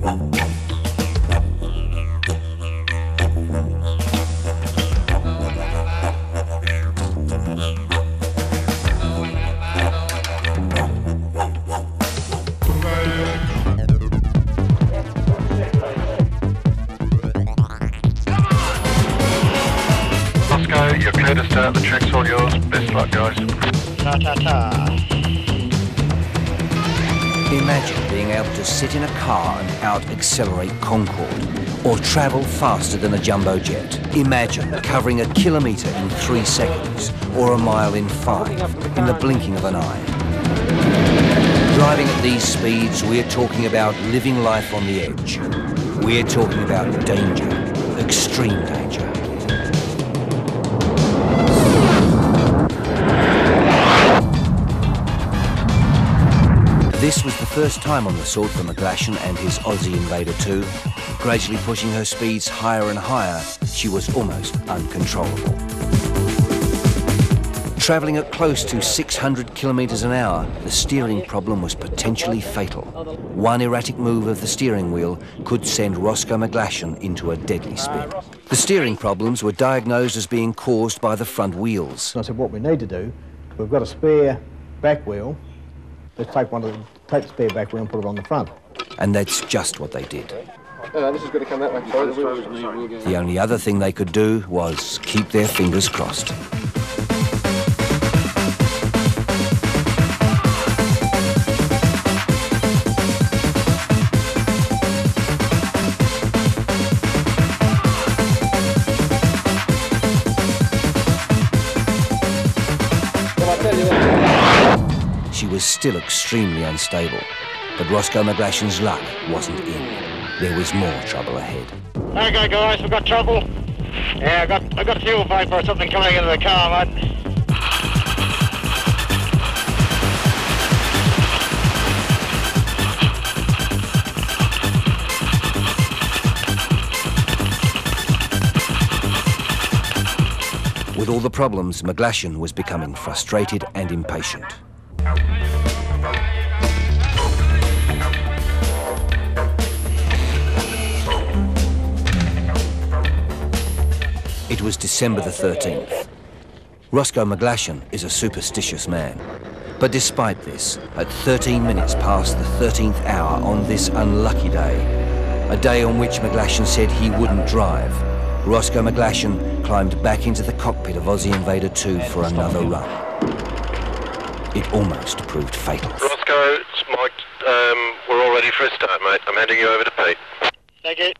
You're clear to start, the track's all yours. Best luck, guys. Ta-ta-ta. Imagine being able to sit in a car and out-accelerate Concorde, or travel faster than a jumbo jet. Imagine covering a kilometre in 3 seconds, or a mile in 5, in the blinking of an eye. Driving at these speeds, we're talking about living life on the edge. We're talking about danger, extreme danger. This was the first time on the sword for McGlashan and his Aussie Invader 2. Gradually pushing her speeds higher and higher, she was almost uncontrollable. Travelling at close to 600 kilometres an hour, the steering problem was potentially fatal. One erratic move of the steering wheel could send Rosco McGlashan into a deadly spin. The steering problems were diagnosed as being caused by the front wheels. I said, what we need to do, we've got a spare back wheel. Let's take the spare back wheel and put it on the front. And that's just what they did. This is going to come that way. Sorry, the only other thing they could do was keep their fingers crossed. She was still extremely unstable, but Rosco McGlashan's luck wasn't in. There was more trouble ahead. Okay, guys, we've got trouble. Yeah, I've got fuel vapor or something coming into the car, mate. With all the problems, McGlashan was becoming frustrated and impatient. It was December the 13th. Rosco McGlashan is a superstitious man. But despite this, at 13 minutes past the 13th hour on this unlucky day, a day on which McGlashan said he wouldn't drive, Rosco McGlashan climbed back into the cockpit of Aussie Invader 2 for another run. It almost proved fatal. Rosco, it's Mike. We're all ready for a start, mate. I'm handing you over to Pete. Thank you.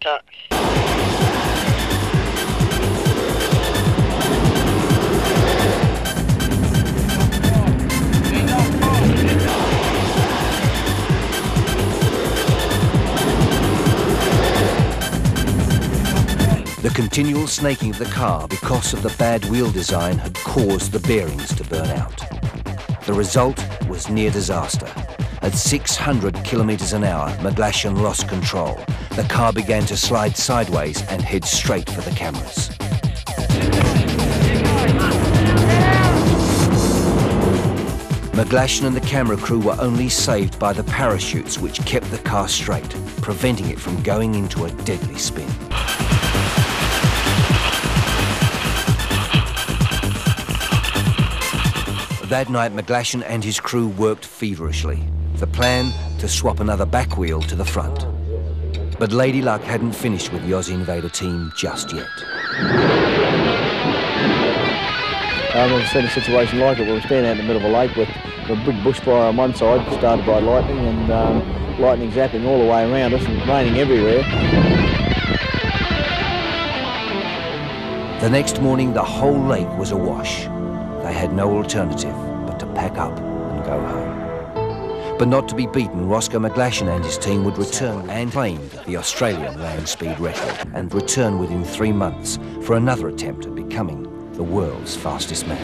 The continual snaking of the car because of the bad wheel design had caused the bearings to burn out. The result was near disaster. At 600 kilometres an hour, McGlashan lost control. The car began to slide sideways and head straight for the cameras. McGlashan and the camera crew were only saved by the parachutes which kept the car straight, preventing it from going into a deadly spin. That night, McGlashan and his crew worked feverishly. The plan, to swap another back wheel to the front. But Lady Luck hadn't finished with the Aussie Invader team just yet. I've never seen a situation like it. We were standing out in the middle of a lake with a big bushfire on one side, started by lightning, and lightning zapping all the way around us and raining everywhere. The next morning, the whole lake was awash. They had no alternative but to pack up and go home. But not to be beaten, Rosco McGlashan and his team would return and claim the Australian land speed record and return within 3 months for another attempt at becoming the world's fastest man.